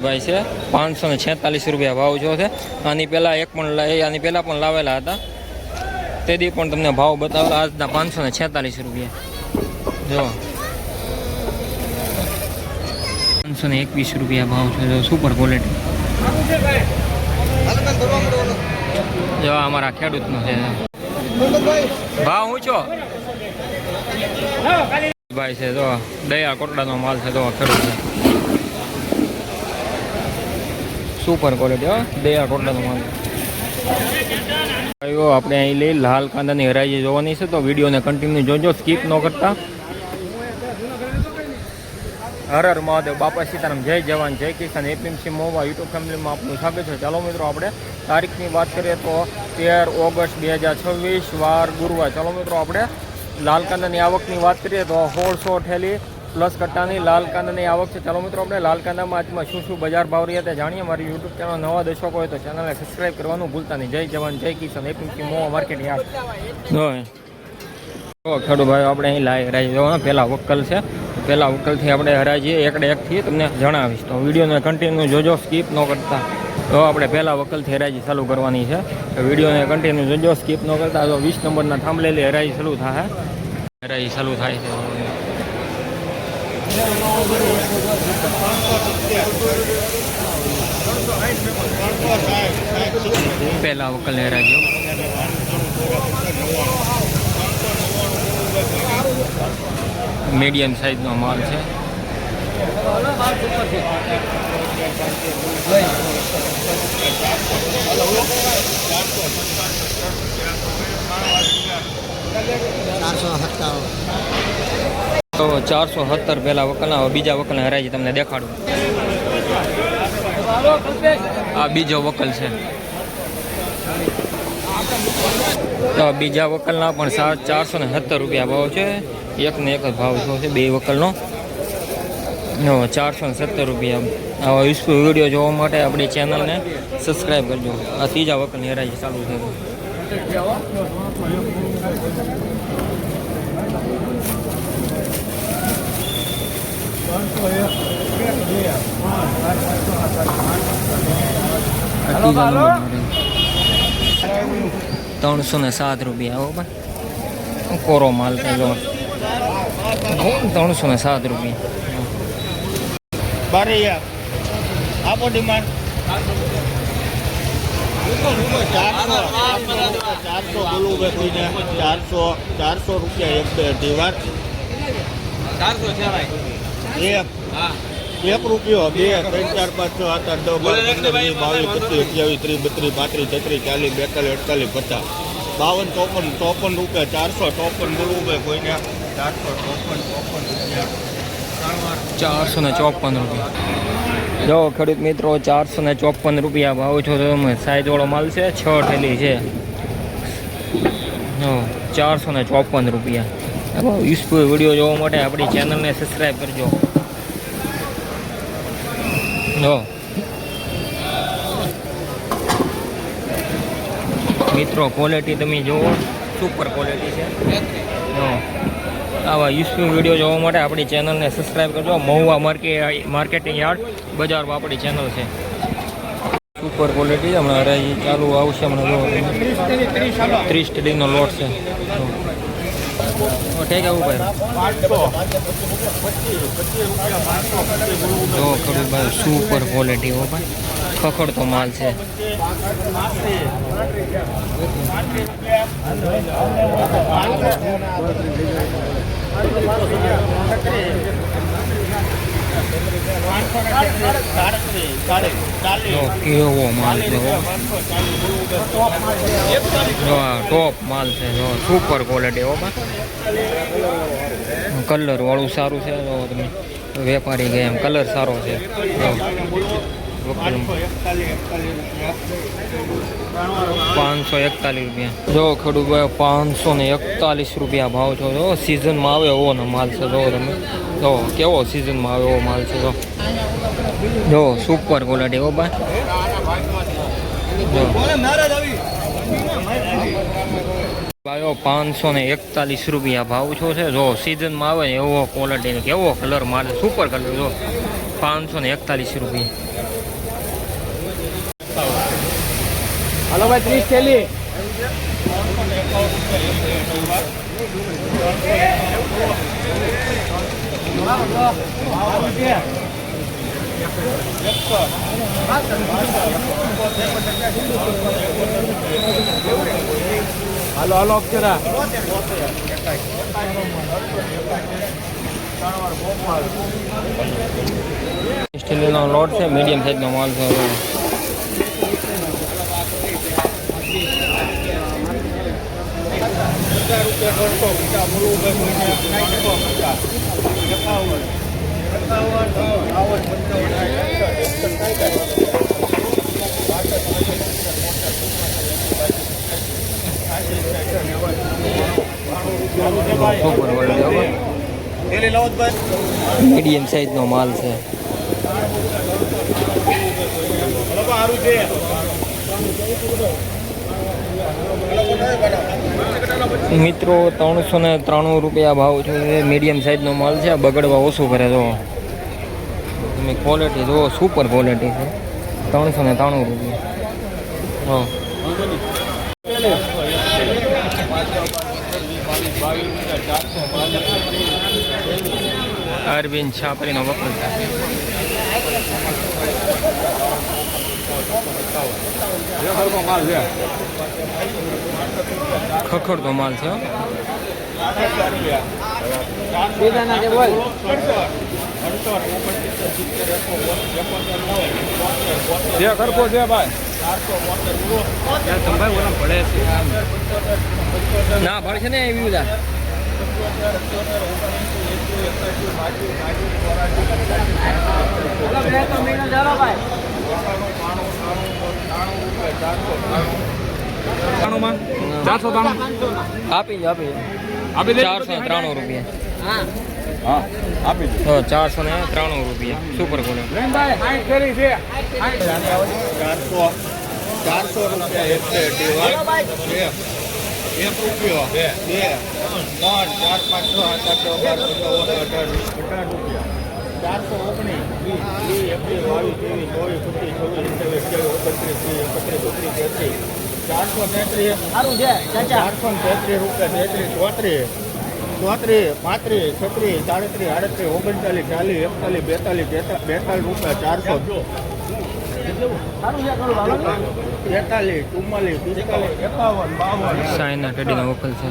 ભાઈ છે 546 રૂપિયા ભાવ જો છે. આની પહેલાં પણ લાવેલા હતા, તેથી પણ તમને ભાવ બતાવેલા. આજના 546 રૂપિયા જો. 521 રૂપિયા ભાવ છે જો. સુપર ક્વોલિટી જો અમારા ખેડૂતનો છે ભાવ. ઊંચો ભાઈ છે જો. દયા કોટડાનો માલ છે જો. ખેડૂત સુપર ક્વોલિટી હો. દયા કોટડાનો માલ. આપણે અહીં લઈ લાલ કાંદાની હરાજી જોવાની છે, તો વિડીયોને કન્ટિન્યુ જોજો, સ્કીપ ન કરતા. હર હર મહાદેવ, બાપા સીતારામ, જય જવાન જય કિસાન. એપીએમસી મોવા યુટ્યુબ ફેમિલીમાં આપનું સ્વાગત છે. ચાલો મિત્રો, આપણે તારીખની વાત કરીએ તો 13 ઓગસ્ટ 2026 વાર ગુરુવાર. ચાલો મિત્રો, આપણે લાલ કાંદાની આવકની વાત કરીએ તો 1600 ઠેલી પ્લસ કટ્ટાની લાલ કાંદાની આવક છે. ચાલો મિત્રો, આપણે લાલ કાંદામાં આજમાં શું શું બજાર ભાવ રહ્યા તે જાણીએ. મારી યુટ્યુબ ચેનલ નવા દર્શકો હોય તો ચેનલને સબસ્ક્રાઈબ કરવાનું ભૂલતા નહીં. જય જવાન જય કિસાન. APMC Mova market yard. ખેડૂત ભાઈ, આપણે અહીં હરાજી જોવાના પહેલાં વકલ છે. પહેલાં વકલથી આપણે હરાજી એકડે એકથી તમને જણાવીશ, તો વિડીયોને કન્ટિન્યુ જોજો, સ્કીપ ન કરતા. તો આપણે પહેલાં વકલથી હરાજી ચાલુ કરવાની છે, તો વિડીયોને કન્ટિન્યુ જોજો, સ્કીપ ન કરતા. તો 20 નંબરના થાંભલેલી હરાજી ચાલુ થાય. હરાજી ચાલુ થાય છે. પહેલા વકલ હરાજી મીડિયમ સાઈઝનો માલ છે. તો 470 પહેલા વકલના. બીજા વકલના હરાજી તમને દેખાડું. આ બીજો વકલ છે. તો બીજા વકલના પણ 470 રૂપિયા ભાવ છે. એકને એક જ ભાવ છે બે વકલનો. 470 રૂપિયા. આવા યુઝફુલ વિડીયો જોવા માટે આપણી ચેનલને સબસ્ક્રાઈબ કરજો. આ ત્રીજા વકલની હરાજી ચાલુ છે. ₹307 રૂપિયા. કોરો માલ છે જો. 307 રૂપિયા. આપો ડિમાન્ડ 400 રૂપિયા એક બે ડીવાર. 400 છે ભાઈ. એક રૂપિયો 2 3 4 5 6 7 8 9 10 22 23 32 33 34 40 45 46 52 54 રૂપિયા. 454 બોલવું ભાઈ કોઈને. 454 રૂપિયા. જો ખેડૂત મિત્રો, 454 રૂપિયા ભાવ છો. તમે સાઈઝવાળો માલ છે, 6 ઠેલી છે. 454 રૂપિયા. યુઝફુલ વિડીયો જોવા માટે આપણી ચેનલને સબસ્ક્રાઈબ કરજો. જો મિત્રો, ક્વોલિટી તમે જુઓ, સુપર ક્વોલિટી છે. આવા યુઝફુલ વિડીયો જોવા માટે આપણી ચેનલને સબસ્ક્રાઈબ કરજો. મહુવા માર્કેટિંગ યાર્ડ બજારમાં આપણી ચેનલ છે. Super quality. હમણાં હરાજી ચાલુ આવશે. હમણાં જો 30 ઠેલીનો લોટ છે. ઠીક આવું ભાઈ. જો ખરું ભાઈ, સુપર ક્વોલિટી હો ભાઈ. ખખડતો માલ છે. કેવો માલ છે. ટોપ માલ છે. સુપર ક્વોલિટી હો ભાઈ. કલર વાળું સારું છે. તમે વેપારી ગયા એમ કલર સારો છે. 541 રૂપિયા. જો ખેડૂતભાઈ, 541 રૂપિયા ભાવ છો. જો સિઝનમાં આવે એવો માલ છે. જો તમે જો કેવો સિઝનમાં આવે એવો માલ છે. જો સુપર ક્વોલિટી હો ભાઈ. 541 રૂપિયા ભાવ છો છે. જો સિઝનમાં આવે ને એવો ક્વોલિટી, કેવો કલર માલ, સુપર કલર. જો ₹541. હાલો ભાઈ 30 થેલી હાલો હાલો અક્ષરા સ્ટીલનો લોટ છે, મીડિયમ સાઈઝનો માલ છે. મીડિયમ સાઈઝનો માલ છે. મિત્રો ₹393 ભાવ છે. મીડિયમ સાઈઝનો માલ છે. બગડવા ઓછું કરે તો તમે ક્વોલિટી જુઓ, સુપર ક્વોલિટી છે. ₹393. હા, અરવિંદ છાપરીનો વકલ છે. ખખડતો માલ છે. ખરખો છે ભાઈ ના પડશે ને એવી બધા આપી ₹493. આપી ₹493 સુપર ક્વોલિટી. ₹400 એક પેટી ₹1 2 3 4 5 6 7 8 9 સાઈના ટેડીનો વકલ છે.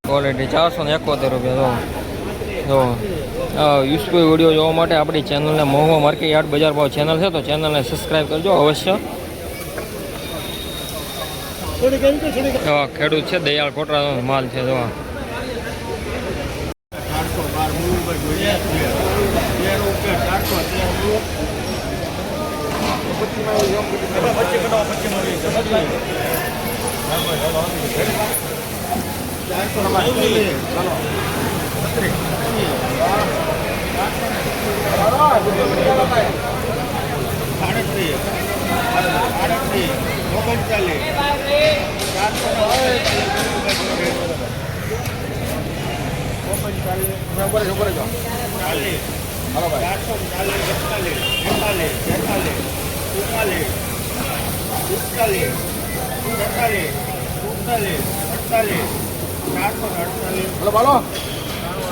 ક્વોલિટી ₹471. જો યુઝફુલ વિડીયો જોવા માટે આપણી ચેનલને મહુવા માર્કેટ યાર્ડ બજાર ભાવ ચેનલ છે તો ચેનલને સબસ્ક્રાઈબ કરજો અવશ્ય. ખેડૂત છે, દયાળ કોટરાનો માલ છે. જો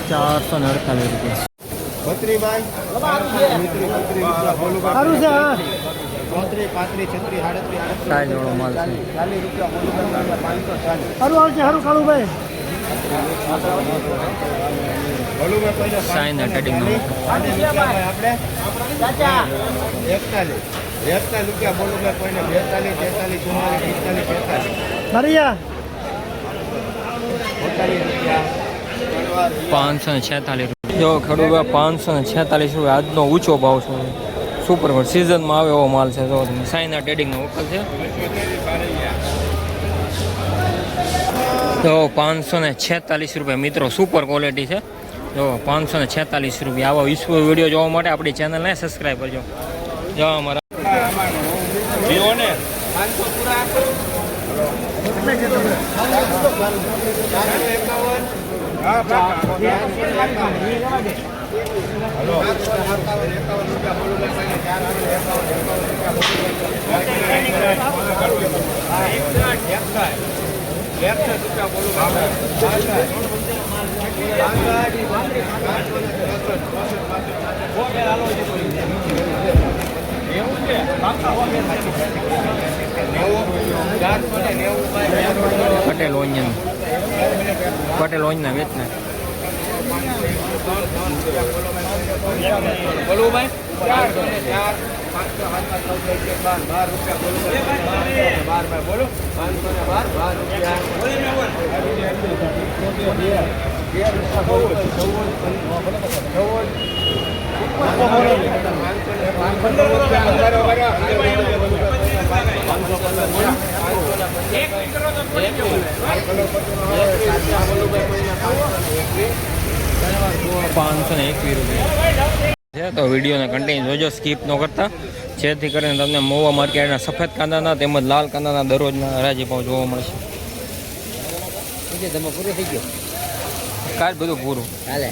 ₹448. બત્રીભાઈ સાઈઝવાળો માલ છે. સાઈના ટેડીનો આપણે 41 રૂપિયા બોલું ભાઈ કોઈને 42 43 ₹546. જો ખેડૂત ₹546 આજનો ઊંચો ભાવ છે. સુપર સિઝનમાં આવે એવો માલ છે. જો તમે સાઈના ટેડિંગનો વકલ છે. તો ₹546 મિત્રો, સુપર ક્વોલિટી છે. જો ₹546. આવા યુઝફુલ વિડીયો જોવા માટે આપણી ચેનલને સબસ્ક્રાઈબ કરજો. જો અમારા પટેલ ઓનિયન પટેલ ઓનિયન વેચના બોલો ભાઈ 512 બોલો 521 રૂપિયા છે. તો વિડીયોને કન્ટિન્યુ જોજો, સ્કીપ ન કરતા, જેથી કરીને તમને મહુવા માર્કેટના સફેદ કાંદાના તેમજ લાલ કાંદાના દરરોજના હરાજી ભાવ જોવા મળશે. તમે પૂરું થઈ ગયું કાલ બધું પૂરું હાલે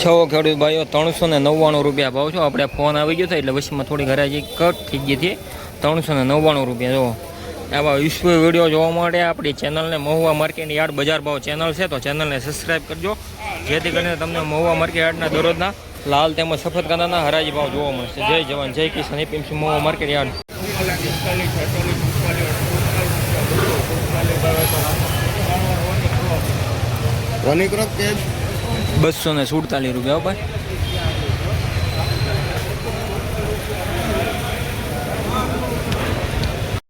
છ ખેડૂત ભાઈઓ 399 રૂપિયા ભાવ છો. આપણે ફોન આવી ગયો હતો એટલે વચમાં થોડી હરાજી કટ થઈ ગઈ હતી. 399 રૂપિયા જો. આવા વિશ્વ વિડીયો જોવા માટે આપણી ચેનલને મહુવા માર્કેટ યાર્ડ બજાર ભાવ ચેનલ છે તો ચેનલને સબસ્ક્રાઈબ કરજો, જેથી કરીને તમને મહુવા માર્કેટ યાર્ડના દરરોજના લાલ તેમજ સફેદ કાંદાના હરાજી ભાવ જોવા મળશે. જય જવાન જય કિસાન, એપીએમસી મહુવા માર્કેટ યાર્ડ. 247 રૂપિયા ભાઈ.